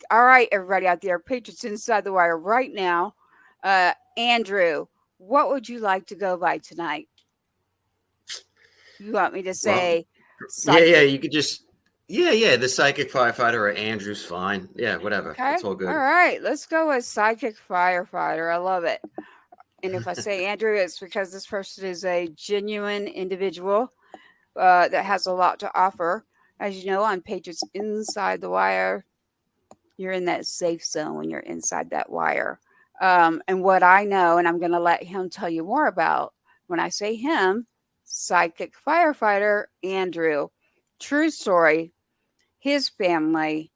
All right, everybody out there, Patriots Inside the Wire right now. Andrew, what would you like to go by tonight? You want me to Well, say yeah, psychic? you could just, yeah, the psychic firefighter or Andrew's fine. Yeah, whatever. Okay. It's all All good. right. Let's go with psychic firefighter. I love it. And if I say Andrew, it's because this person is a genuine individual that has a lot to offer. As you know, on Patriots Inside the Wire, you're in that safe zone when you're inside that wire. And what I know, and I'm going to let him tell you more about when I say him, psychic firefighter Andrew. True story, his family,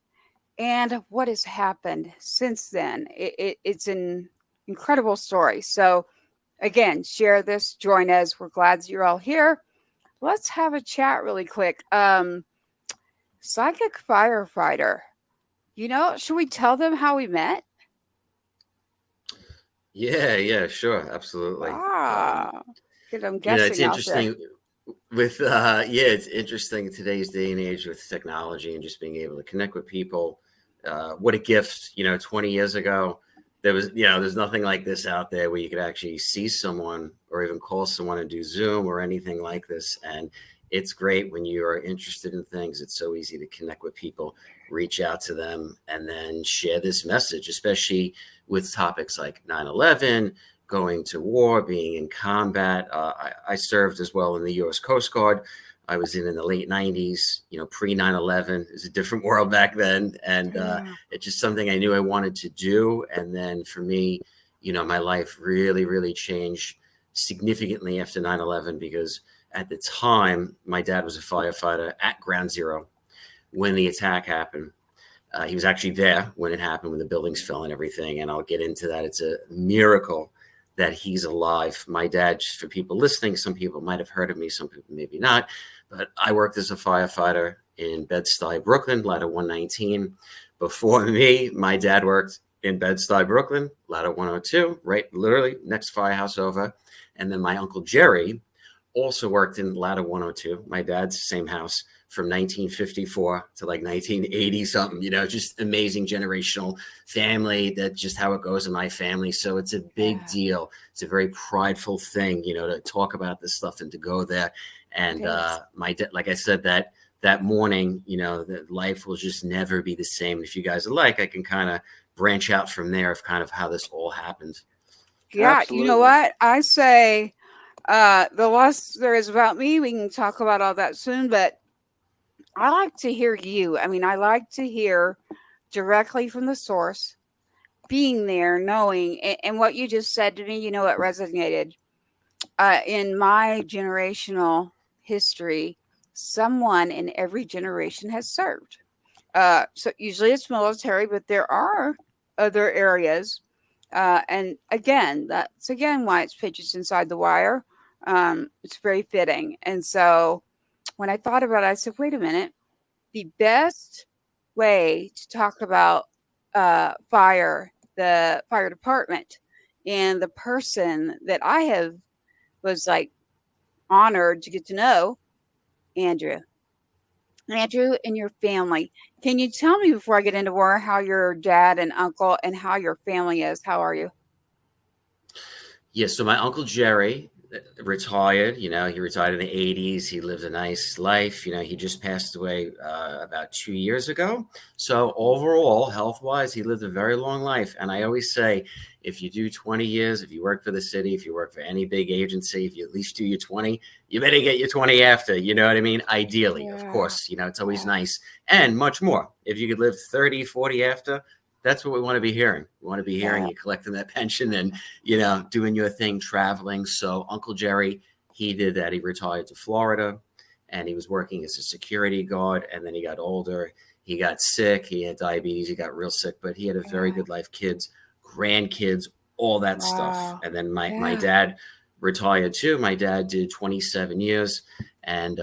and what has happened since then. It's an incredible story. So, again, share this, join us. We're glad you're all here. Let's have a chat really quick. Psychic firefighter. Should we tell them how we met? Yeah, sure, absolutely. Ah, because I'm It's guessing out there. interesting with, it's interesting in today's day and age with technology and just being able to connect with people. What a gift, 20 years ago, there's nothing like this out there where you could actually see someone or even call someone and do Zoom or anything like this. And it's great when you are interested in things. It's so easy to connect with people, reach out to them, and then share this message, especially with topics like 9/11, going to war, being in combat. I served as well in the U.S. Coast Guard. I was in the late 90s, pre 9/11. It was a different world back then. And Yeah. it's just something I knew I wanted to do. And then for me, my life really, really changed significantly after 9/11 because at the time, my dad was a firefighter at Ground Zero when the attack happened. He was actually there when it happened, when the buildings fell and everything. And I'll get into that. It's a miracle that he's alive. My dad, just for people listening, some people might have heard of me, some people maybe not, but I worked as a firefighter in Bed-Stuy, Brooklyn, ladder 119. Before me, my dad worked in Bed-Stuy, Brooklyn, ladder 102, right, literally next firehouse over. And then my uncle Jerry also worked in ladder 102, my dad's same house, from 1954 to like 1980 something, just amazing generational family. That's just how it goes in my family. So it's a big Yeah, deal. It's a very prideful thing, to talk about this stuff and to go there. it And is. my dad, like I said, that morning, that life will just never be the same. If you guys are like, I can kind of branch out from there of kind of how this all happened. Yeah, you know Absolutely. what? I say the less there is about me, we can talk about all that soon, but I like to hear you. I mean, I like to hear directly from the source, being there, knowing, and what you just said to me, it resonated. In my generational history, someone in every generation has served. So usually it's military, but there are other areas. And again, that's again why it's Patriots Inside the Wire. It's very fitting. And so when I thought about it, I said, wait a minute. The best way to talk about the fire department, and the person that I have was like honored to get to know, Andrew. Andrew and your family. Can you tell me before I get into more how your dad and uncle and how your family is? How are you? Yeah, so my uncle Jerry retired. He retired in the 80s. He lived a nice life. He just passed away about 2 years ago. So overall, health-wise, he lived a very long life. And I always say, if you do 20 years, if you work for the city, if you work for any big agency, if you at least do your 20, you better get your 20 after. You know what I mean? Ideally, of Yeah. course, it's always Yeah. nice. And much more. If you could live 30, 40 after, that's what we want to be hearing. We want to be hearing Yeah. you collecting that pension and doing your thing, traveling. So Uncle Jerry, he did that. He retired to Florida and he was working as a security guard. And then he got older. He got sick. He had diabetes. He got real sick, but he had a very Yeah. good life, kids, grandkids, all that stuff. Wow. And then my Yeah. dad retired too. My dad did 27 years. And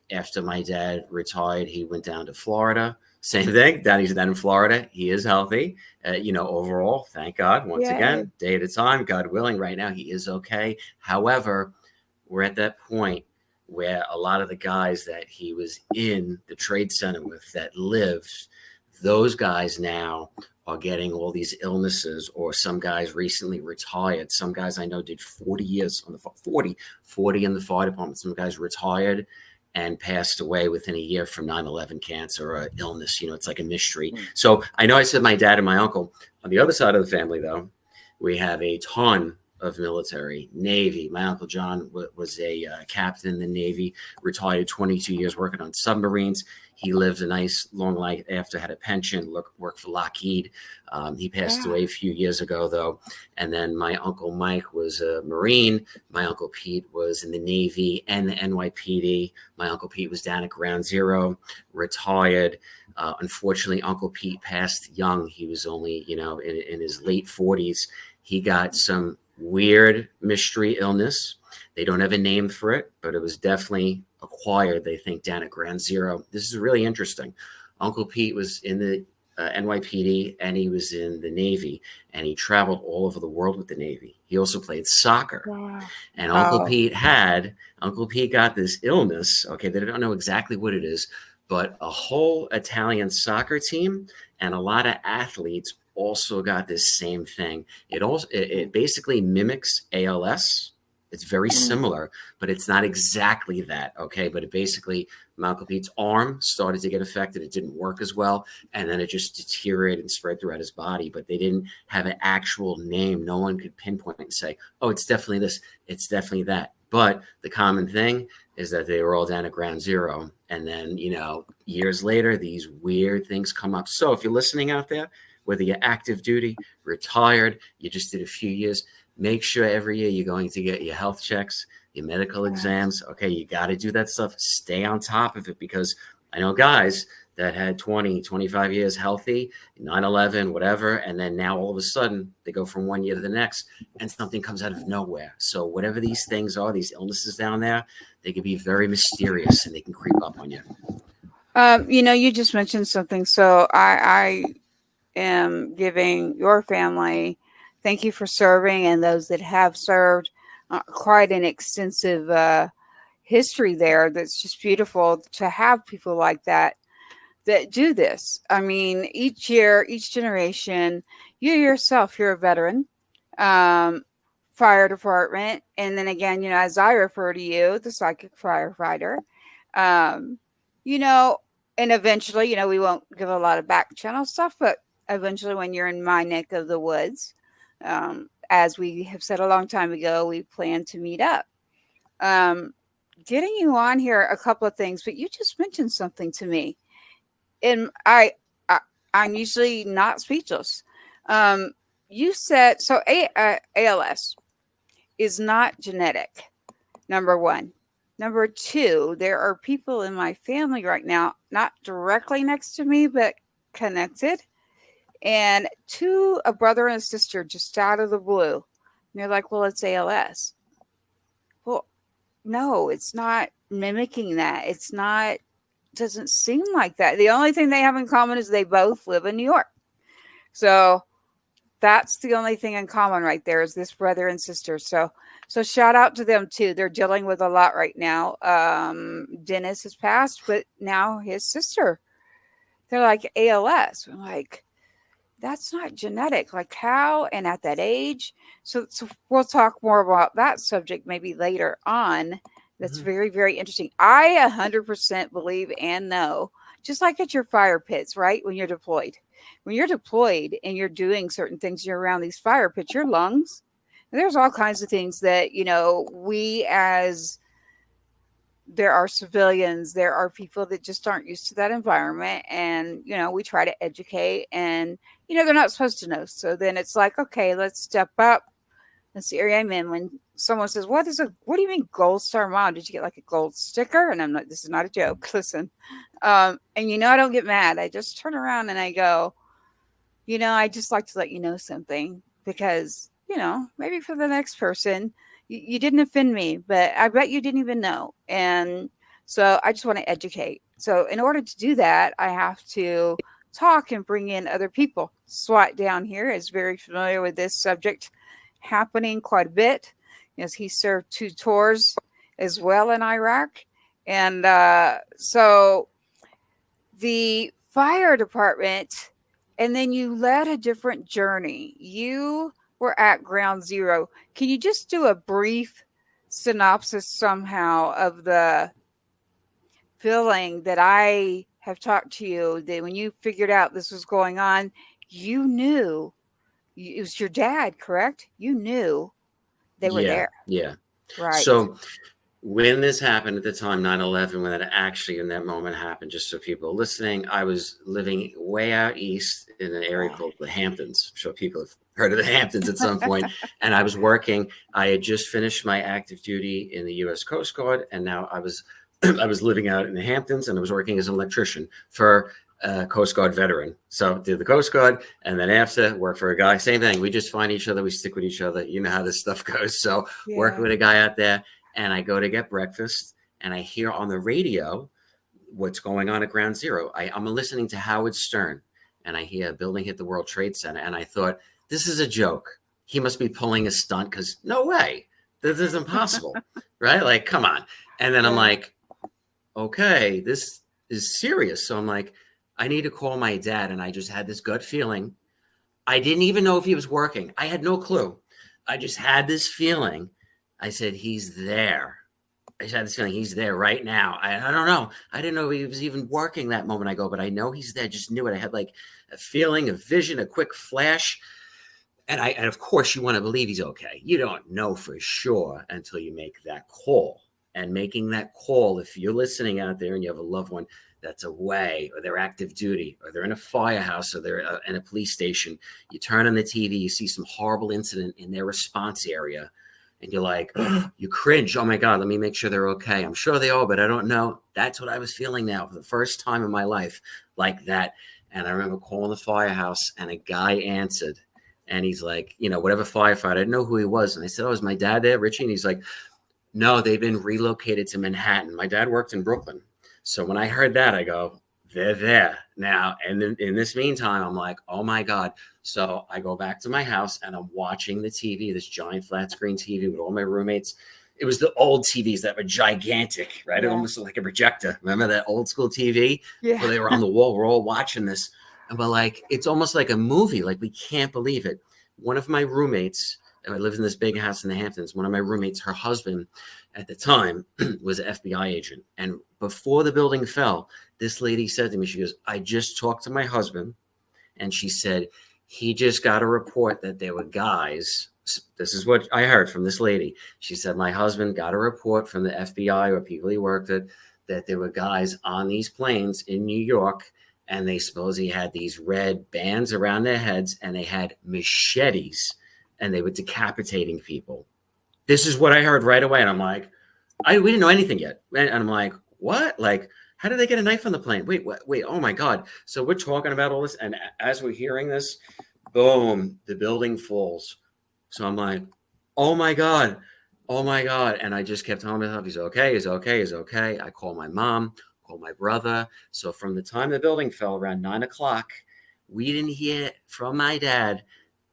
after my dad retired, he went down to Florida. Same thing. He's down in Florida. He is healthy. Overall, thank God, once Yay. again, day at a time, God willing, right now, he is okay. However, we're at that point where a lot of the guys that he was in the trade center with that lived, those guys now are getting all these illnesses, or some guys recently retired. Some guys I know did 40 years on the 40 in the fire department. Some guys retired and passed away within a year from 9/11 cancer or illness. You know, it's like a mystery. So I know I said my dad and my uncle. On the other side of the family, though, we have a ton of military, Navy. My Uncle John was a captain in the Navy, retired 22 years working on submarines. He lived a nice long life after, had a pension, worked for Lockheed. He passed away a few years ago, though. And then my Uncle Mike was a Marine. My Uncle Pete was in the Navy and the NYPD. My Uncle Pete was down at Ground Zero, retired. Unfortunately, Uncle Pete passed young. He was only, in his late 40s. He got some weird mystery illness. They don't have a name for it, but it was definitely acquired, they think, down at Ground Zero. This is really interesting. Uncle Pete was in the NYPD, and he was in the Navy, and he traveled all over the world with the Navy. He also played soccer. Wow. And Uncle Pete got this illness. Okay, they don't know exactly what it is, but a whole Italian soccer team and a lot of athletes also got this same thing. It basically mimics ALS. It's very similar, but it's not exactly that. Okay, but it basically, my Uncle Pete's arm started to get affected. It didn't work as well, and then it just deteriorated and spread throughout his body. But they didn't have an actual name. No one could pinpoint and say, "Oh, it's definitely this. It's definitely that." But the common thing is that they were all down at Ground Zero, and then years later, these weird things come up. So if you're listening out there, whether you're active duty, retired, you just did a few years, make sure every year you're going to get your health checks, your medical exams. Okay, you got to do that stuff. Stay on top of it, because I know guys that had 20, 25 years healthy, 9/11, whatever, and then now all of a sudden they go from one year to the next and something comes out of nowhere. So whatever these things are, these illnesses down there, they can be very mysterious and they can creep up on you. You just mentioned something. So I am giving your family thank you for serving, and those that have served, quite an extensive history there. That's just beautiful to have people like that do this. I mean, each year, each generation, you yourself, you're a veteran, fire department, and then again, as I refer to you, the psychic firefighter. And eventually, we won't give a lot of back channel stuff, but eventually when you're in my neck of the woods, as we have said a long time ago, we plan to meet up. Getting you on here, a couple of things, but you just mentioned something to me, and I'm usually not speechless. You said, so ALS is not genetic, number one. Number two, there are people in my family right now, not directly next to me, but connected, and a brother and a sister just out of the blue. And they're like, well, it's ALS. Well, no, it's not mimicking that. It's not, doesn't seem like that. The only thing they have in common is they both live in New York. So that's the only thing in common right there, is this brother and sister. So shout out to them too. They're dealing with a lot right now. Dennis has passed, but now his sister, they're like ALS. I'm like, that's not genetic. Like how, and at that age. So we'll talk more about that subject maybe later on. That's very, very interesting. I 100% believe and know, just like at your fire pits, right? When you're deployed and you're doing certain things, you're around these fire pits, your lungs, there's all kinds of things that, there are civilians, there are people that just aren't used to that environment. And, we try to educate, and, they're not supposed to know. So then it's like, okay, let's step up. That's the area I'm in. When someone says, what do you mean Gold Star Mom? Did you get like a gold sticker? And I'm like, this is not a joke. Listen. And I don't get mad. I just turn around and I go, I just like to let you know something, because, maybe for the next person, you didn't offend me, but I bet you didn't even know. And so I just want to educate. So in order to do that, I have to talk and bring in other people. SWAT down here is very familiar with this subject happening quite a bit, as he served 2 tours as well in Iraq. And so the fire department, and then you led a different journey. You were at ground zero. Can you just do a brief synopsis somehow of the feeling that I have talked to you that when you figured out this was going on, you knew it was your dad, correct? You knew they were Yeah, there, yeah. right? So when this happened at the time, 9/11, when that actually in that moment happened, just so people are listening, I was living way out east in an area Right. called the Hamptons. I'm sure people have heard of the Hamptons at some point. And I was working. I had just finished my active duty in the U.S. Coast Guard, and now I was I was living out in the Hamptons, and I was working as an electrician for a Coast Guard veteran. So did the Coast Guard, and then after work for a guy. Same thing. We just find each other. We stick with each other. You know how this stuff goes. So working Yeah. with a guy out there, and I go to get breakfast, and I hear on the radio what's going on at Ground Zero. I'm listening to Howard Stern, and I hear a building hit the World Trade Center, and I thought, this is a joke. He must be pulling a stunt because no way. This is impossible, right? Like, come on. And then I'm Yeah. like, okay, this is serious. So I'm like, I need to call my dad. And I just had this gut feeling. I didn't even know if he was working. I had no clue. I just had this feeling. I said, he's there. I just had this feeling he's there right now. I don't know. I didn't know he was even working that moment. I go, but I know he's there. I just knew it. I had like a feeling, a vision, a quick flash. And of course you want to believe he's okay. You don't know for sure until you make that call. And making that call, if you're listening out there and you have a loved one that's away, or they're active duty, or they're in a firehouse, or they're in a police station, you turn on the TV, you see some horrible incident in their response area, and you're like, you cringe. Oh my God, let me make sure they're okay. I'm sure they are, but I don't know. That's what I was feeling now for the first time in my life, like that. And I remember calling the firehouse, and a guy answered, and he's like, whatever firefighter. I didn't know who he was. And I said, oh, is my dad there, Richie? And he's like, no, they've been relocated to Manhattan. My dad worked in Brooklyn. So when I heard that, I go, they're there now. And then in this meantime, I'm like, oh my God. So I go back to my house, and I'm watching the TV, this giant flat screen TV with all my roommates. It was the old TVs that were gigantic, right? It Yeah. almost looked like a projector. Remember that old school TV Yeah. where they were on the wall? We're all watching this. And we're like, it's almost like a movie. Like, we can't believe it. One of my roommates, and I lived in this big house in the Hamptons. One of my roommates, her husband at the time was an FBI agent. And before the building fell, this lady said to me, she goes, I just talked to my husband, and she said, he just got a report that there were guys. This is what I heard from this lady. She said, my husband got a report from the FBI or people he worked with that there were guys on these planes in New York, and they supposedly had these red bands around their heads, and they had machetes, and they were decapitating people. This is what I heard right away. And I'm like, we didn't know anything yet. And I'm like, what? Like, how did they get a knife on the plane? Wait, oh my God. So we're talking about all this. And as we're hearing this, boom, the building falls. So I'm like, oh my God. Oh my God. And I just kept telling myself, he's okay, he's okay, he's okay. I call my mom, call my brother. So from the time the building fell around 9:00, we didn't hear from my dad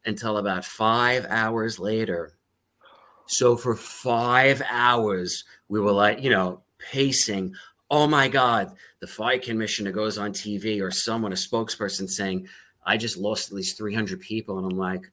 until about 5 hours later. So for 5 hours, we were like, pacing. Oh my God, the fire commissioner goes on TV, or someone, a spokesperson, saying, I just lost at least 300 people. And I'm like,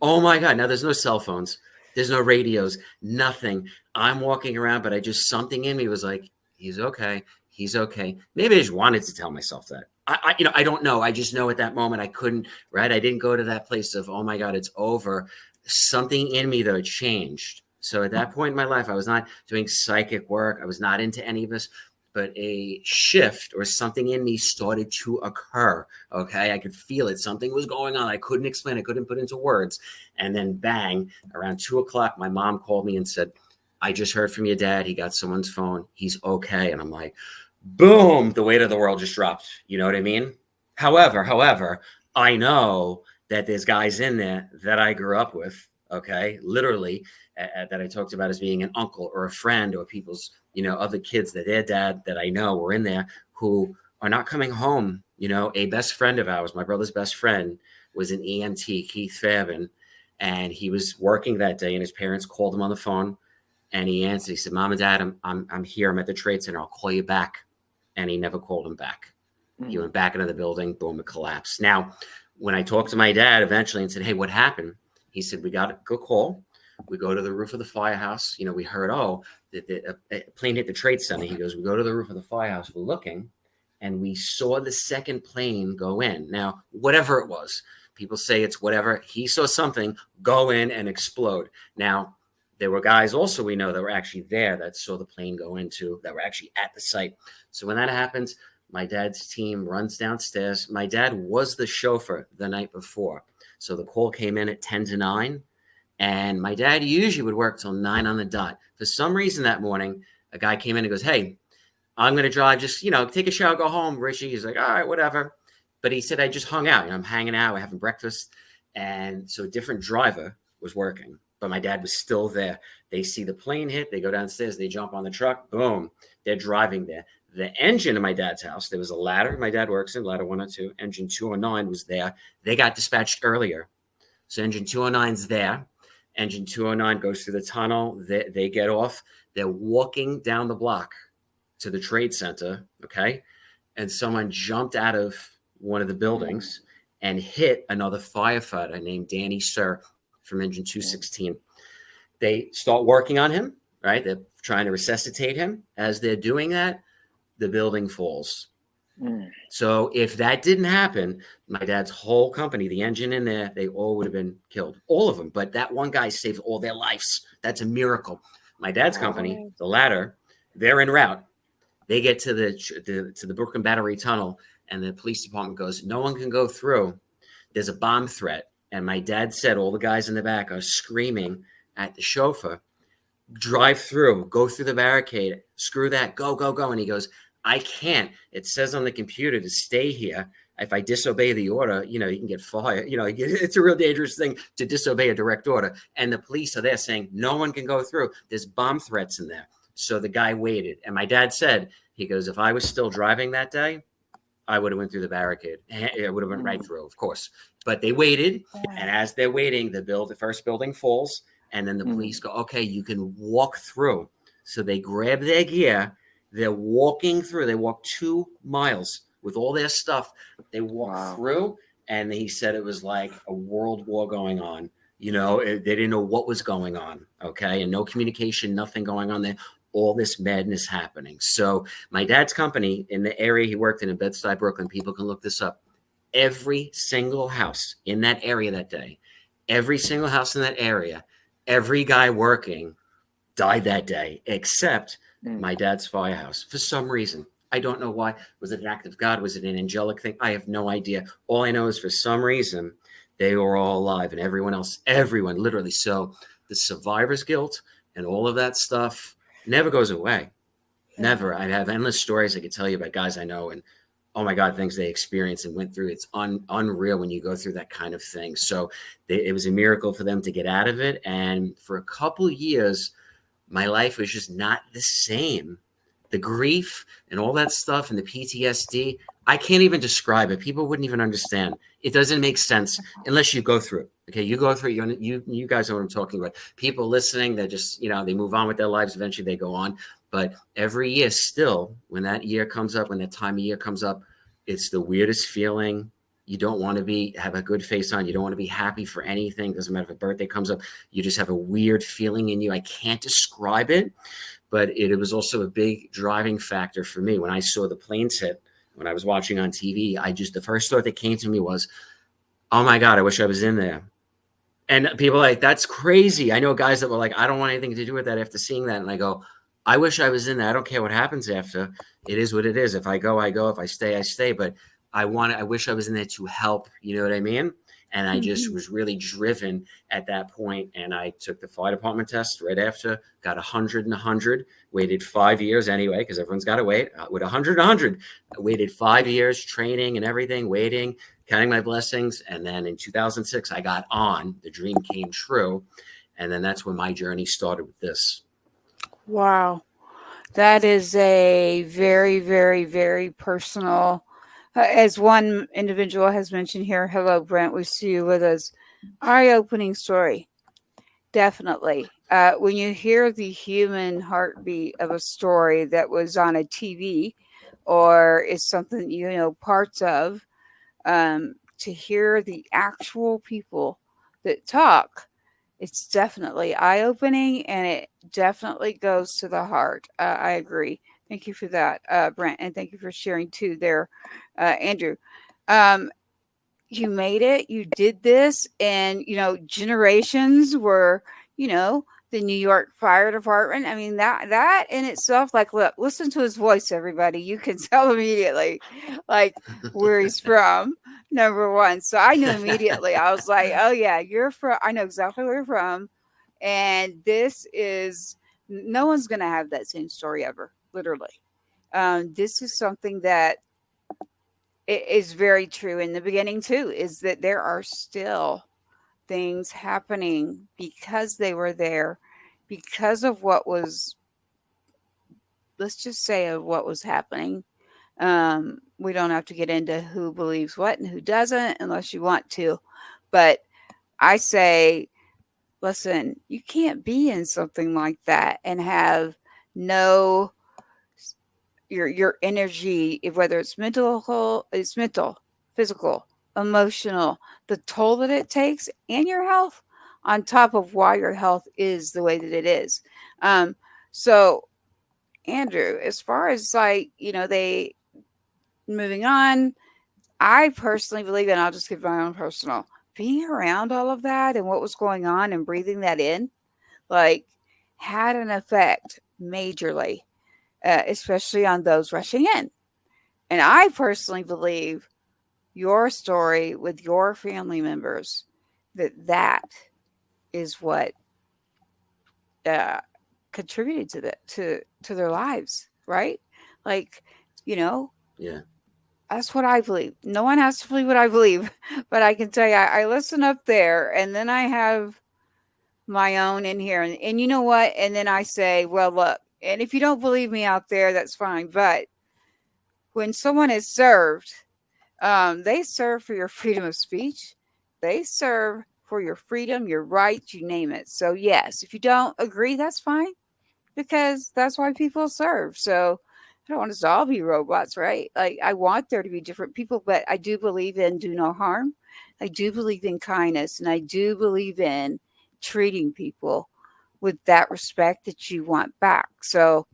oh my God. Now there's no cell phones. There's no radios, nothing. I'm walking around, but something in me was like, he's okay. He's okay. Maybe I just wanted to tell myself that. I don't know. I just know at that moment I couldn't, right? I didn't go to that place of, oh my God, it's over. Something in me, though, changed. So at that point in my life, I was not doing psychic work. I was not into any of this, but a shift or something in me started to occur. Okay. I could feel it. Something was going on. I couldn't explain. I couldn't put into words. And then bang, around 2:00, my mom called me and said, I just heard from your dad. He got someone's phone. He's okay. And I'm like, boom, the weight of the world just dropped. You know what I mean? However, I know that there's guys in there that I grew up with, okay, literally, that I talked about as being an uncle or a friend, or people's, other kids that their dad that I know were in there, who are not coming home. A best friend of ours, my brother's best friend, was an EMT, Keith Fairban, and he was working that day, and his parents called him on the phone, and he answered. He said, Mom and Dad, I'm here. I'm at the Trade Center. I'll call you back. And he never called him back. He went back into the building, boom, it collapsed. Now, when I talked to my dad eventually and said, hey, what happened? He said, we got a good call. We go to the roof of the firehouse. You know, we heard, that a plane hit the Trade Center. He goes, we go to the roof of the firehouse. We're looking, and we saw the second plane go in. Now, whatever it was, people say it's whatever. He saw something go in and explode. Now, there were guys also we know that were actually there that saw the plane go into, that were actually at the site. So when that happens, my dad's team runs downstairs. My dad was the chauffeur the night before. So the call came in at 10 to 9. And my dad usually would work till 9 on the dot. For some reason that morning, a guy came in and goes, hey, I'm going to drive, just, take a shower, go home, Richie. He's like, all right, whatever. But he said, I just hung out. I'm hanging out. We're having breakfast. And so a different driver was working. But my dad was still there. They see the plane hit. They go downstairs. They jump on the truck. Boom. They're driving there. The engine in my dad's house, there was a ladder. My dad works in ladder 102. Engine 209 was there. They got dispatched earlier. So engine 209's there. Engine 209 goes through the tunnel. They get off. They're walking down the block to the Trade Center, okay? And someone jumped out of one of the buildings and hit another firefighter named Danny Sir from engine 216. They start working on him, right? They're trying to resuscitate him. As they're doing that, the building falls. So if that didn't happen, my dad's whole company, the engine in there, they all would have been killed, all of them. But that one guy saved all their lives. That's a miracle. My dad's company, the ladder, they're en route. They get to the Brooklyn Battery Tunnel, and the police department goes, no one can go through. There's a bomb threat. And my dad said all the guys in the back are screaming at the chauffeur, drive through, go through the barricade, screw that, go, go, go. And he goes, I can't. It says on the computer to stay here. If I disobey the order, you can get fired. It's a real dangerous thing to disobey a direct order. And the police are there saying no one can go through. There's bomb threats in there. So the guy waited. And my dad said, he goes, if I was still driving that day, I would have went through the barricade. It would have went right through, of course. But they waited. And as they're waiting, the first building falls. And then the police go, okay, you can walk through. So they grab their gear. They're walking through. They walk 2 miles with all their stuff. They walk through, and he said it was like a world war going on. They didn't know what was going on, okay? And no communication, nothing going on there. All this madness happening. So my dad's company, in the area he worked in Bed-Stuy, Brooklyn, people can look this up. Every single house in that area that day, every single house in that area, every guy working died that day, except my dad's firehouse. For some reason, I don't know why. Was it an act of God? Was it an angelic thing? I have no idea. All I know is for some reason, they were all alive, and everyone, literally. So the survivor's guilt and all of that stuff never goes away. Never. I have endless stories I could tell you about guys I know, and oh my God, things they experienced and went through. It's unreal when you go through that kind of thing. So it was a miracle for them to get out of it. And for a couple of years, my life was just not the same. The grief and all that stuff and the PTSD, I can't even describe it. People wouldn't even understand. It doesn't make sense unless you go through it. Okay, you go through it. You guys know what I'm talking about. People listening, they just, they move on with their lives. Eventually they go on. But every year still, when that year comes up, when that time of year comes up, it's the weirdest feeling. You don't want to have a good face on. You don't want to be happy for anything. Doesn't matter if a birthday comes up. You just have a weird feeling in you. I can't describe it, but it was also a big driving factor for me. When I saw the planes hit, when I was watching on TV, the first thought that came to me was, oh my God, I wish I was in there. And people are like, that's crazy. I know guys that were like, I don't want anything to do with that after seeing that. And I go, I wish I was in there. I don't care what happens after. It is what it is. If I go, I go. If I stay, I stay. But I wish I was in there to help. You know what I mean? And I just was really driven at that point. And I took the fire department test right after, got 100 and 100, waited 5 years anyway, because everyone's got to wait. With 100 and 100, I waited 5 years, training and everything, waiting, counting my blessings. And then in 2006, I got on. The dream came true. And then that's when my journey started with this. Wow. That is a very, very, very personal, as one individual has mentioned here. Hello, Brent. We see you with us. Eye-opening story. Definitely. When you hear the human heartbeat of a story that was on a TV or is something, parts of, to hear the actual people that talk, it's definitely eye opening and it definitely goes to the heart. I agree. Thank you for that, Brent, and thank you for sharing too there, Andrew. Um, you made it, you did this, and generations were, the New York Fire Department. I mean, that in itself, like, look, listen to his voice, everybody. You can tell immediately, like, where he's from. Number one, so I knew immediately. I was like, oh yeah, you're from. I know exactly where you're from, and this is no one's gonna have that same story ever, literally. This is something that it is very true in the beginning too, is that there are still things happening because they were there, because of what was, let's just say, of what was happening. We don't have to get into who believes what and who doesn't unless you want to. But I say, listen, you can't be in something like that and have no your energy, whether it's mental, physical, emotional, the toll that it takes, and your health, on top of why your health is the way that it is. Um, so Andrew, as far as like, they moving on, I personally believe, and I'll just give my own personal, being around all of that and what was going on and breathing that in, like, had an effect majorly, especially on those rushing in. And I personally believe your story with your family members, that is what uh, contributed to to their lives, right? Like, you know, Yeah. that's what I believe. No one has to believe what I believe, but I can tell you, I listen up there, and then I have my own in here, and you know what? And then I say, well, look, and if you don't believe me out there, that's fine. But when someone is served, they serve for your freedom of speech. They serve for your freedom, your rights, you name it. So, yes, if you don't agree, that's fine, because that's why people serve. So, I don't want us to all be robots, right? Like, I want there to be different people, but I do believe in do no harm. I do believe in kindness, and I do believe in treating people with that respect that you want back. So,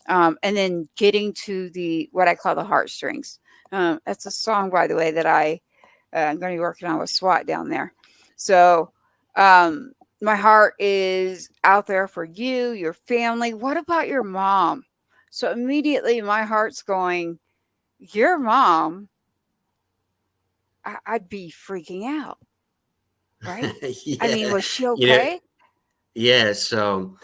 and then getting to the what I call the heartstrings. That's a song, by the way, that I'm going to be working on with SWAT down there. So, my heart is out there for you, your family. What about your mom? So immediately my heart's going, your mom, I'd be freaking out, right? I mean, Yeah. was she You know, okay? yeah. So,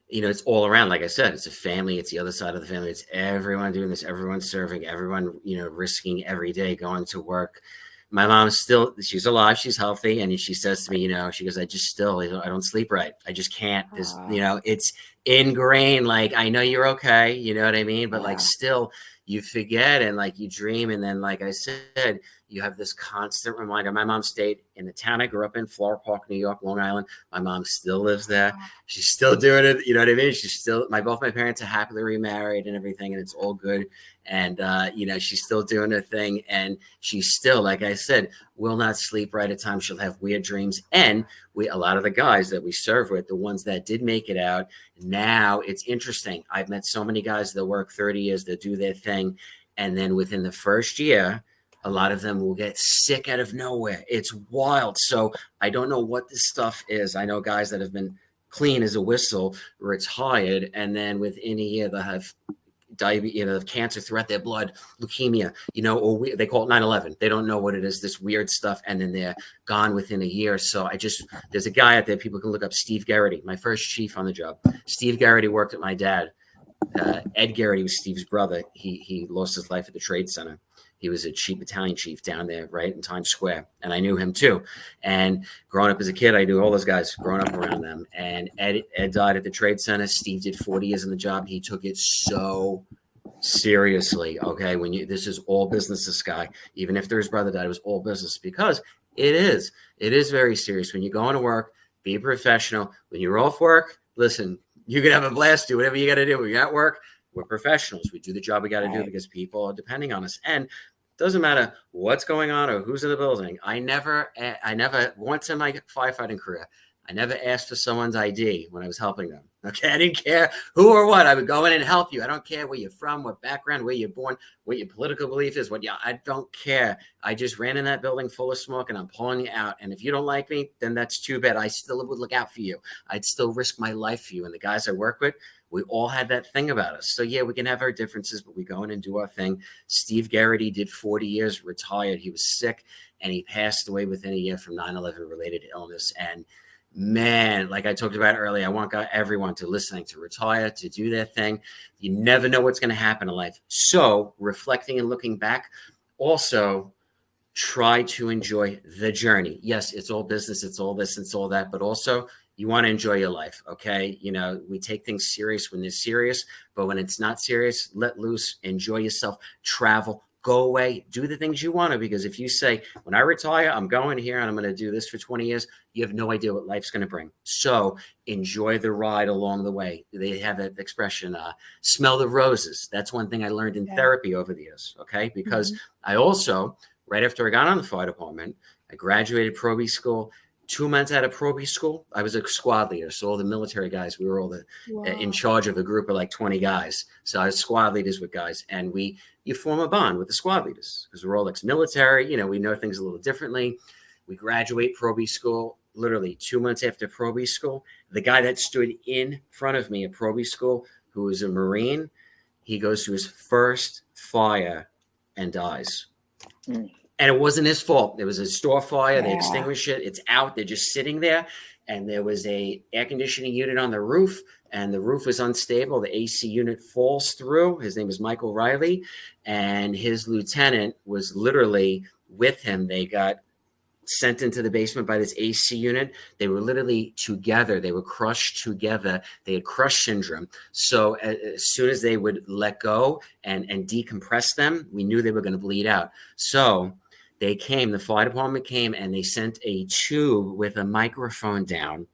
it's all around. Like I said, it's a family. It's the other side of the family. It's everyone doing this. Everyone's serving. Everyone, risking every day going to work. My mom's still, she's alive. She's healthy. And she says to me, she goes, I don't sleep right. I just can't. There's, Uh, it's ingrained. Like, I know you're okay. You know what I mean? But like, yeah. still, you forget and like you dream. And then, like I said, you have this constant reminder. My mom stayed in the town I grew up in, Flower Park, New York, Long Island. My mom still lives there. She's still doing it. You know what I mean? She's still, both my parents are happily remarried and everything, and it's all good. And, she's still doing her thing. And she's still, like I said, will not sleep right at times. She'll have weird dreams. And a lot of the guys that we serve with, the ones that did make it out, now it's interesting. I've met so many guys that work 30 years, that do their thing. And then within the first year, a lot of them will get sick out of nowhere. It's wild. So I don't know what this stuff is. I know guys that have been clean as a whistle, retired, and then within a year they'll have diabetes, cancer throughout their blood, leukemia, or they call it 9/11. They don't know what it is, this weird stuff, and then they're gone within a year. So there's a guy out there, people can look up, Steve Garrity, my first chief on the job. Steve Garrity worked with my dad. Ed Garrity was Steve's brother. He lost his life at the Trade Center. He was a battalion chief down there, right in Times Square, and I knew him too. And growing up as a kid, I knew all those guys growing up around them. And Ed died at the Trade Center. Steve did 40 years in the job. He took it so seriously. Okay, this is all business. This guy, even after his brother died, it was all business, because it is very serious. When you're going to work, be a professional. When you're off work, listen, you can have a blast, do whatever you got to do. When you're at work, We're professionals. We do the job we got to do Right. because people are depending on us. And it doesn't matter what's going on or who's in the building. I never once in my firefighting career, I never asked for someone's ID when I was helping them. Okay. I didn't care who or what. I would go in and help you. I don't care where you're from, what background, where you're born, what your political belief is, I don't care. I just ran in that building full of smoke and I'm pulling you out. And if you don't like me, then that's too bad. I still would look out for you. I'd still risk my life for you. And the guys I work with, we all had that thing about us. So yeah, we can have our differences, but we go in and do our thing. Steve Garrity did 40 years, retired. He was sick and he passed away within a year from 9/11 related illness. And man, like I talked about earlier, I want everyone to listening to retire, to do their thing. You never know what's going to happen in life. So reflecting and looking back, also try to enjoy the journey. Yes, it's all business, it's all this, it's all that, but also you want to enjoy your life. Okay. You know, we take things serious when they're serious, but when it's not serious, let loose, enjoy yourself, travel, go away, do the things you want to, because if you say, when I retire, I'm going here and I'm going to do this for 20 years, you have no idea what life's going to bring. So enjoy the ride along the way. They have that expression, smell the roses. That's one thing I learned in therapy over the years. Okay. Because I also, right after I got on the fire department, I graduated probie school. 2 months out of probie school, I was a squad leader. So all the military guys, we were all in charge of a group of like 20 guys. So I was squad leaders with guys, and you form a bond with the squad leaders because we're all ex-military. You know, we know things a little differently. We graduate probie school literally 2 months after probie school. The guy that stood in front of me at probie school, who was a Marine, he goes to his first fire and dies. And it wasn't his fault. There was a store fire. They extinguished it. It's out. They're just sitting there. And there was a air conditioning unit on the roof, and the roof was unstable. The AC unit falls through. His name is Michael Riley, and his lieutenant was literally with him. They got sent into the basement by this AC unit. They were literally together. They were crushed together. They had crush syndrome. So as soon as they would let go and decompress them, we knew they were going to bleed out. So the fire department came and they sent a tube with a microphone down.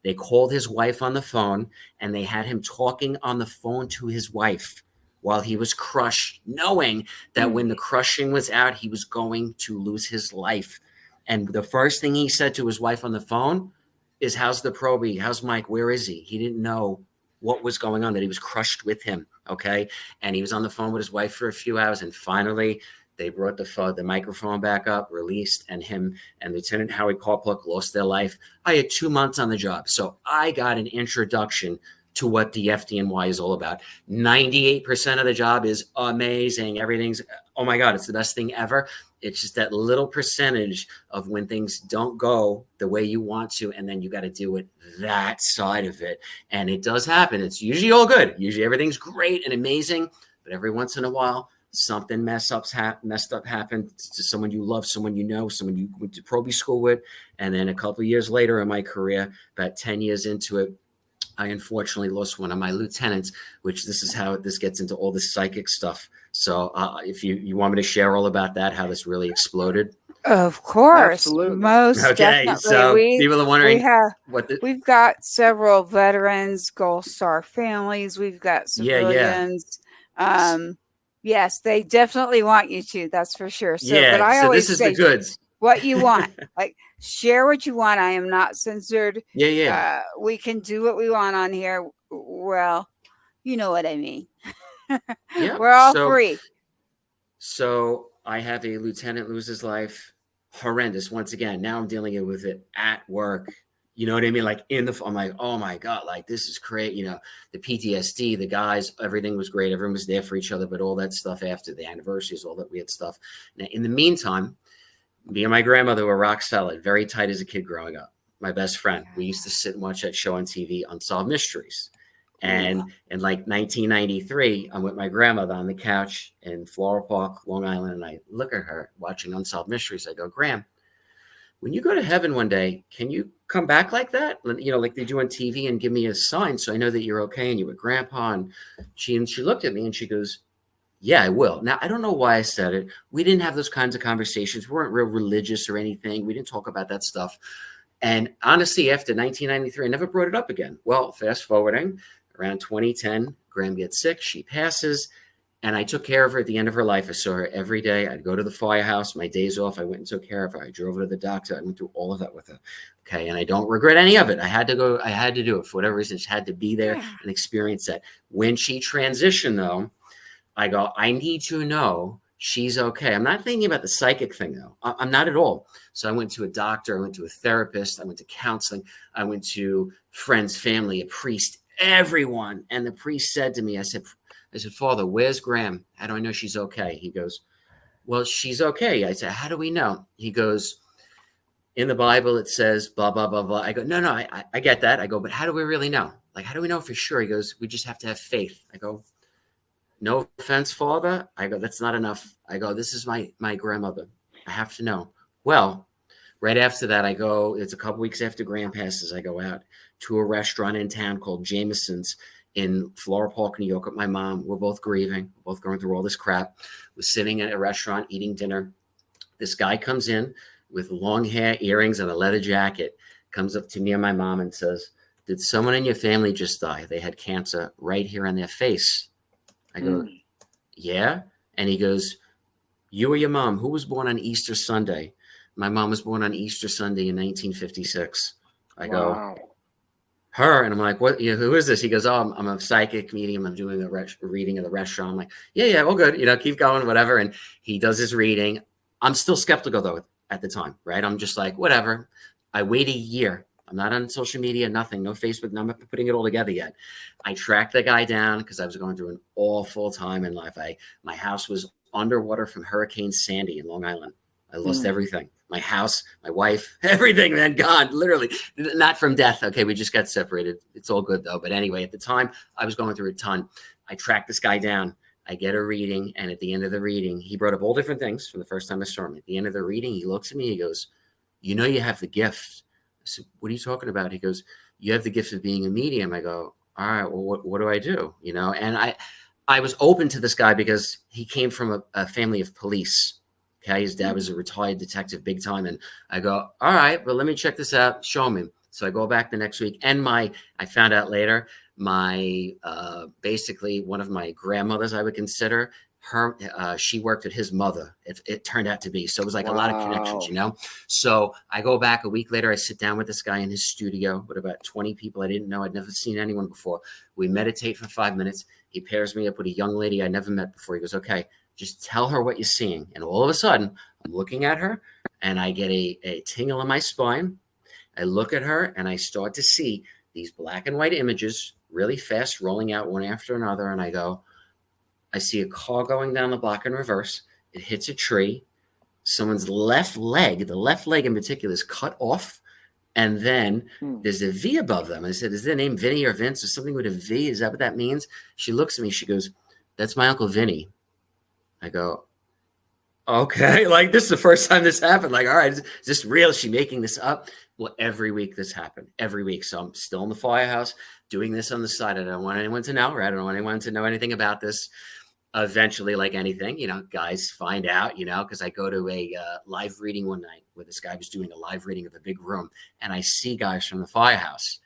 They called his wife on the phone and they had him talking on the phone to his wife while he was crushed, knowing that when the crushing was out, he was going to lose his life. And the first thing he said to his wife on the phone is, "How's the probie? How's Mike? Where is he?" He didn't know what was going on, that he was crushed with him. Okay. And he was on the phone with his wife for a few hours. And finally, they brought the microphone back up, released, and him and Lieutenant Howie Karpluk lost their life. I had 2 months on the job. So I got an introduction to what the FDNY is all about. 98% of the job is amazing. Everything's, oh my God, it's the best thing ever. It's just that little percentage of when things don't go the way you want to, and then you got to deal with that side of it. And it does happen. It's usually all good. Usually everything's great and amazing, but every once in a while, something messed up happened to someone you love, someone you know, someone you went to probie school with. And then a couple of years later in my career, about 10 years into it, I unfortunately lost one of my lieutenants, which this is how this gets into all this psychic stuff. So if you want me to share all about that, how this really exploded. Of course. Absolutely. Most Okay, definitely. so people are wondering we've got several veterans, Gold Star families. We've got civilians. Yes, they definitely want you to. That's for sure. So, but I always this is say the goods. What you want. Like, share what you want. I am not censored. We can do what we want on here. Well, you know what I mean. We're all free. So I have a lieutenant lose his life. Horrendous. Once again, now I'm dealing with it at work. You know what I mean? Like I'm like, oh my God, like this is great. You know, the PTSD, the guys, everything was great. Everyone was there for each other, but all that stuff after the anniversaries, all that weird stuff. Now, in the meantime, me and my grandmother were rock solid, very tight as a kid growing up. My best friend. We used to sit and watch that show on TV, Unsolved Mysteries. And in like 1993, I'm with my grandmother on the couch in Floral Park, Long Island, and I look at her watching Unsolved Mysteries. I go, "Gram, when you go to heaven one day, can you come back like that? You know, like they do on TV, and give me a sign so I know that you're okay and you're with Grandpa." And she looked at me and she goes, "Yeah, I will." Now, I don't know why I said it. We didn't have those kinds of conversations. We weren't real religious or anything. We didn't talk about that stuff. And honestly, after 1993, I never brought it up again. Well, fast forwarding, Around 2010, Graham gets sick. She passes. And I took care of her at the end of her life. I saw her every day. I'd go to the firehouse. My days off, I went and took care of her. I drove her to the doctor. I went through all of that with her. Okay. And I don't regret any of it. I had to go. I had to do it for whatever reason. She had to be there and experience that. When she transitioned, though, I go, I need to know she's okay. I'm not thinking about the psychic thing, though. I'm not at all. So I went to a doctor. I went to a therapist. I went to counseling. I went to friends, family, a priest, everyone. And the priest said to me, I said, Father, where's Graham? How do I know she's okay? He goes, well, she's okay. I said, how do we know? He goes, in the Bible, it says blah, blah, blah, blah. I go, no, I get that. I go, but how do we really know? Like, how do we know for sure? He goes, we just have to have faith. I go, no offense, Father. I go, that's not enough. I go, this is my grandmother. I have to know. Well, right after that, I go, it's a couple weeks after Graham passes, I go out to a restaurant in town called Jameson's in Floral Park, New York with my mom. We're both grieving. We're both going through all this crap. We're sitting at a restaurant eating dinner. This guy comes in with long hair, earrings, and a leather jacket, comes up to me and my mom and says, did someone in your family just die? They had cancer right here on their face. I go, yeah. And he goes, you or your mom, who was born on Easter Sunday? My mom was born on Easter Sunday in 1956. I go, her. And I'm like, what? Who is this? He goes, oh, I'm a psychic medium. I'm doing a reading of the restaurant. I'm like, yeah, well, good. Keep going, whatever. And he does his reading. I'm still skeptical, though, at the time, right? I'm just like, whatever. I wait a year. I'm not on social media, nothing, no Facebook. I'm not putting it all together yet. I tracked the guy down because I was going through an awful time in life. My house was underwater from Hurricane Sandy in Long Island. I lost everything. My house, my wife, everything, man, gone, literally. Not from death. Okay, we just got separated. It's all good, though. But anyway, at the time, I was going through a ton. I tracked this guy down. I get a reading, and at the end of the reading, he brought up all different things from the first time I saw him. At the end of the reading, he looks at me. He goes, you have the gift. I said, what are you talking about? He goes, you have the gift of being a medium. I go, all right, well, what do I do? And I was open to this guy because he came from a family of police. Okay, his dad was a retired detective, big time. And I go, all right, well, let me check this out. Show me. So I go back the next week. And I found out later, basically one of my grandmothers, I would consider her, she worked with his mother. It turned out to be. So it was like a lot of connections, So I go back a week later. I sit down with this guy in his studio with about 20 people I didn't know. I'd never seen anyone before. We meditate for 5 minutes. He pairs me up with a young lady I never met before. He goes, okay, just tell her what you're seeing. And all of a sudden, I'm looking at her and I get a tingle in my spine. I look at her and I start to see these black and white images really fast rolling out one after another. And I go, I see a car going down the block in reverse. It hits a tree. Someone's left leg, the left leg in particular, is cut off. And then there's a V above them. I said, is their name Vinny or Vince or something with a V? Is that what that means? She looks at me. She goes, that's my Uncle Vinny. I go, okay. Like, this is the first time this happened. Like, all right, is this real? Is she making this up? Well, every week this happened. Every week. So I'm still in the firehouse doing this on the side. I don't want anyone to know, right? I don't want anyone to know anything about this. Eventually, like anything, guys find out, because I go to a live reading one night where this guy was doing a live reading of a big room. And I see guys from the firehouse.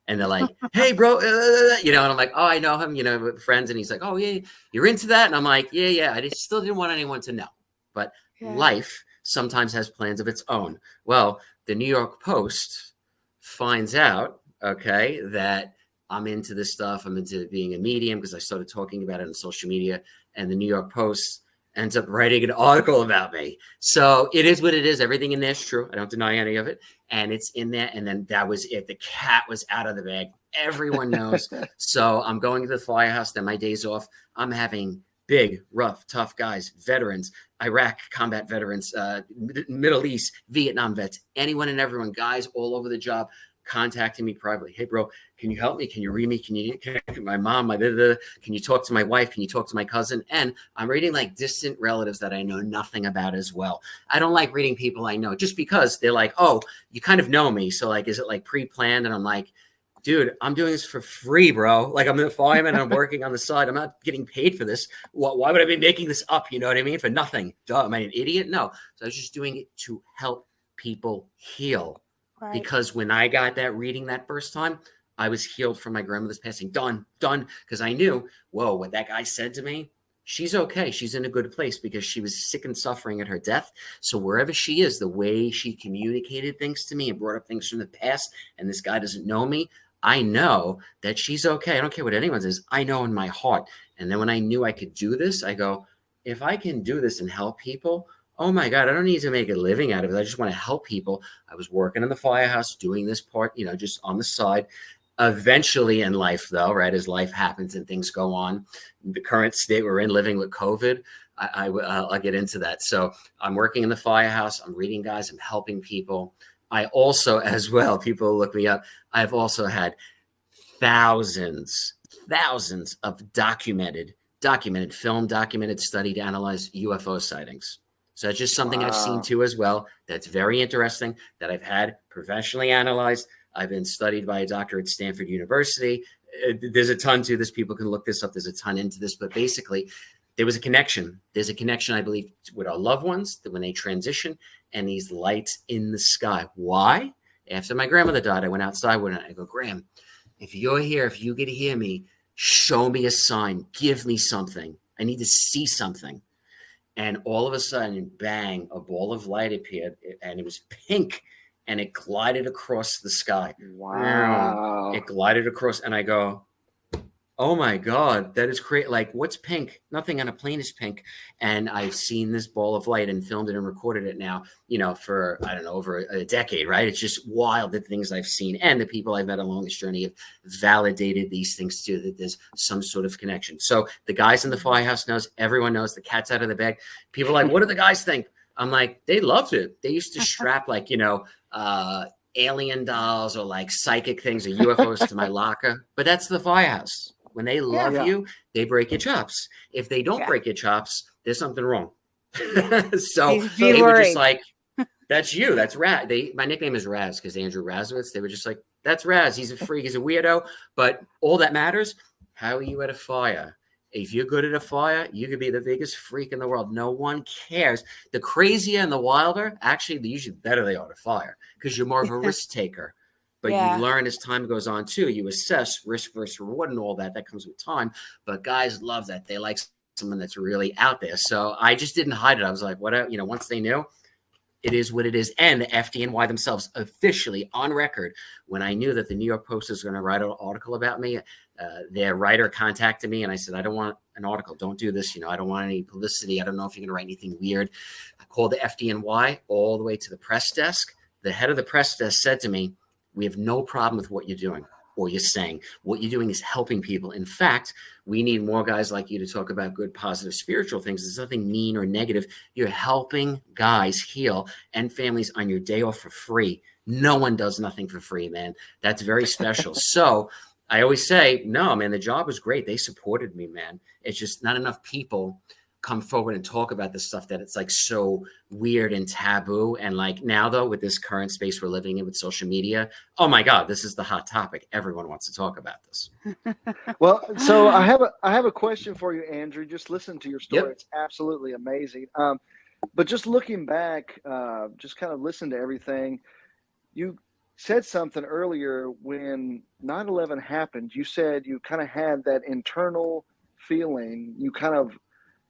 And they're like, hey, bro, and I'm like, oh, I know him, with friends. And he's like, oh, yeah, you're into that? And I'm like, yeah. I still didn't want anyone to know. But life sometimes has plans of its own. Well, the New York Post finds out, okay, that I'm into this stuff. I'm into being a medium because I started talking about it on social media. And the New York Post ends up writing an article about me. So it is what it is. Everything in there is true. I don't deny any of it. And it's in there. And then that was it. The cat was out of the bag. Everyone knows. So I'm going to the firehouse. Then my days off. I'm having big, rough, tough guys, veterans, Iraq combat veterans, Middle East, Vietnam vets, anyone and everyone, guys all over the job contacting me privately. Hey, bro, can you help me? Can you read me? Can you my mom, can you talk to my wife? Can you talk to my cousin? And I'm reading like distant relatives that I know nothing about as well. I don't like reading people I know just because they're like, oh, you kind of know me. So like, is it like pre-planned? And I'm like, dude, I'm doing this for free, bro. Like, I'm a fireman and I'm working on the side. I'm not getting paid for this. Why would I be making this up? You know what I mean? For nothing. Duh, am I an idiot? No. So I was just doing it to help people heal. Right. Because when I got that reading that first time, I was healed from my grandmother's passing. Done. Because I knew, whoa, what that guy said to me, she's okay. She's in a good place because she was sick and suffering at her death. So wherever she is, the way she communicated things to me and brought up things from the past, and this guy doesn't know me, I know that she's okay. I don't care what anyone says. I know in my heart. And then when I knew I could do this, I go, if I can do this and help people, oh my God, I don't need to make a living out of it. I just want to help people. I was working in the firehouse, doing this part, just on the side. Eventually in life, though, right, as life happens and things go on, the current state we're in, living with COVID, I'll get into that. So I'm working in the firehouse. I'm reading guys. I'm helping people. I also, as well, people look me up, I've also had thousands of documented film, documented, studied, analyzed UFO sightings. So that's just something I've seen too as well. That's very interesting, that I've had professionally analyzed. I've been studied by a doctor at Stanford University. There's a ton to this. People can look this up. There's a ton into this. But basically, there was a connection. There's a connection, I believe, with our loved ones that when they transition and these lights in the sky. Why? After my grandmother died, I went outside with her and I go, Graham, if you're here, if you could hear me, show me a sign. Give me something. I need to see something. And all of a sudden, bang, a ball of light appeared, and it was pink, and it glided across the sky. Wow. It glided across, and I go, oh my God, that is great. Like, what's pink? Nothing on a plane is pink. And I've seen this ball of light and filmed it and recorded it now, for, I don't know, over a decade, right? It's just wild, the things I've seen. And the people I've met along this journey have validated these things too, that there's some sort of connection. So the guys in the firehouse knows, everyone knows, the cat's out of the bag. People are like, what do the guys think? I'm like, they loved it. They used to strap like, alien dolls or like psychic things or UFOs to my locker. But that's the firehouse. When they love you, they break your chops. If they don't break your chops, there's something wrong. So they were just like, that's you. That's Raz. My nickname is Raz because Andrew Razowitz. They were just like, that's Raz. He's a freak. He's a weirdo. But all that matters, how are you at a fire? If you're good at a fire, you could be the biggest freak in the world. No one cares. The crazier and the wilder, actually, the usually better they are at a fire because you're more of a risk taker. But you learn as time goes on too. You assess risk versus reward and all that. That comes with time. But guys love that. They like someone that's really out there. So I just didn't hide it. I was like, whatever. Once they knew, it is what it is. And the FDNY themselves officially on record, when I knew that the New York Post was going to write an article about me, their writer contacted me and I said, I don't want an article. Don't do this. I don't want any publicity. I don't know if you're going to write anything weird. I called the FDNY all the way to the press desk. The head of the press desk said to me, we have no problem with what you're doing or you're saying. What you're doing is helping people. In fact, we need more guys like you to talk about good, positive, spiritual things. There's nothing mean or negative. You're helping guys heal and families on your day off for free. No one does nothing for free, man. That's very special. So I always say, no, man, the job was great. They supported me, man. It's just not enough people come forward and talk about this stuff that it's like so weird and taboo. And like now though, with this current space we're living in with social media, oh my God, this is the hot topic. Everyone wants to talk about this. Well, so I have a question for you, Andrew. Just listen to your story. Yep. It's absolutely amazing. But just looking back, just kind of listen to everything. You said something earlier when 9/11 happened. You said you kind of had that internal feeling. You kind of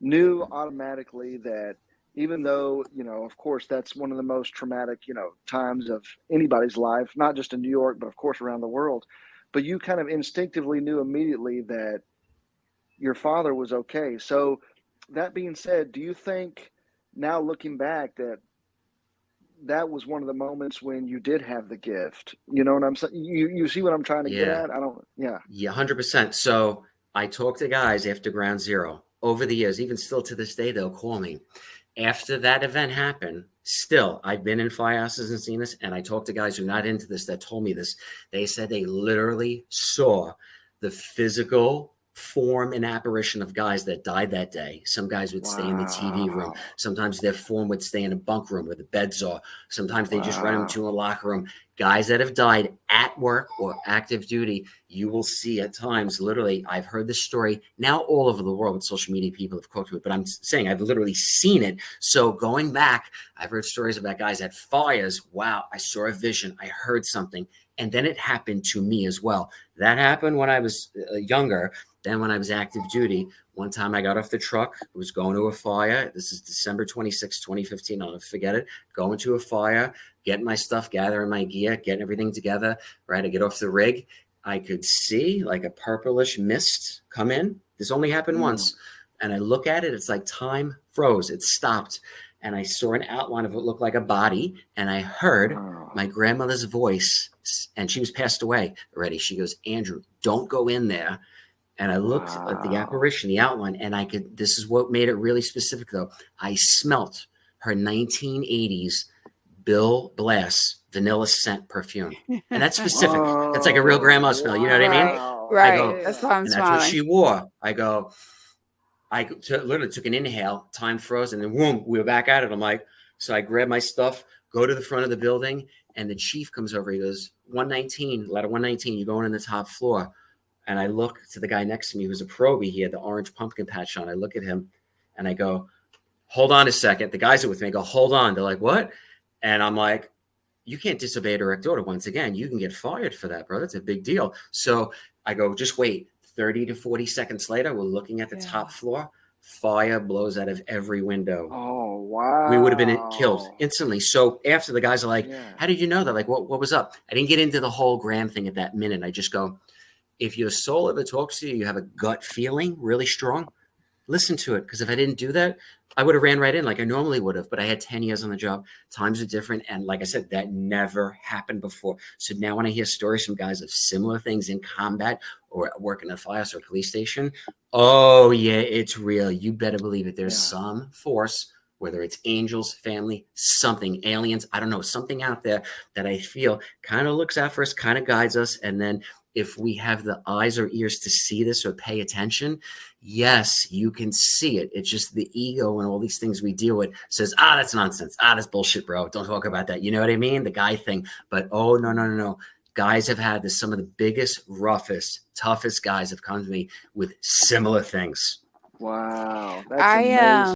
knew automatically that even though, of course, that's one of the most traumatic, times of anybody's life, not just in New York, but of course around the world. But you kind of instinctively knew immediately that your father was okay. So that being said, do you think now looking back that was one of the moments when you did have the gift? You know what I'm saying? You see what I'm trying to get at? Yeah, 100%. So I talk to guys after Ground Zero. Over the years, even still to this day, they'll call me. After that event happened, still, I've been in firehouses and seen this, and I talk to guys who are not into this that told me this. They said they literally saw the physical form and apparition of guys that died that day. Some guys would stay in the TV room. Sometimes their form would stay in a bunk room where the beds are. Sometimes they just run them to a locker room. Guys that have died at work or active duty, you will see at times, literally, I've heard this story now all over the world with social media. People have quoted it, but I'm saying I've literally seen it. So going back, I've heard stories about guys at fires. Wow, I saw a vision. I heard something. And then it happened to me as well. That happened when I was younger. Then when I was active duty, one time I got off the truck, I was going to a fire. This is December 26, 2015. I'll never forget it. Going to a fire, getting my stuff, gathering my gear, getting everything together, right? I get off the rig. I could see like a purplish mist come in. This only happened once. And I look at it, it's like time froze. It stopped. And I saw an outline of what looked like a body. And I heard my grandmother's voice, and she was passed away already. She goes, Andrew, don't go in there. And I looked at the apparition, the outline, and I could, this is what made it really specific though. I smelt her 1980s Bill Blass vanilla scent perfume. And that's specific. That's like a real grandma smell. You know what I mean? Right. I go, That's why I'm and smiling. that's what she wore. I go, literally took an inhale, time froze, and then boom, we were back at it. I'm like, so I grab my stuff, go to the front of the building, and the chief comes over. He goes, 119, ladder 119, you're going in the top floor. And I look to the guy next to me who's a probie. He had the orange pumpkin patch on. I look at him and I go, hold on a second. The guys are with me. I go, hold on. They're like, what? And I'm like, you can't disobey a direct order. Once again, you can get fired for that, bro. That's a big deal. So I go, just wait. 30 to 40 seconds later, we're looking at the top floor. Fire blows out of every window. Oh, wow. We would have been killed instantly. So after the guys are like, how did you know that? Like, what was up? I didn't get into the whole Graham thing at that minute. I just go, if your soul ever talks to you, you have a gut feeling really strong, listen to it. Because if I didn't do that, I would have ran right in like I normally would have. But I had 10 years on the job. Times are different. And like I said, that never happened before. So now when I hear stories from guys of similar things in combat or working at a firehouse or a police station, oh, yeah, it's real. You better believe it. There's some force, whether it's angels, family, something, aliens, I don't know, something out there that I feel kind of looks out for us, kind of guides us. And then if we have the eyes or ears to see this or pay attention, yes, you can see it. It's just the ego and all these things we deal with says, that's nonsense. That's bullshit, bro. Don't talk about that. You know what I mean? The guy thing. But no. Guys have had this. Some of the biggest, roughest, toughest guys have come to me with similar things. Wow. That's amazing.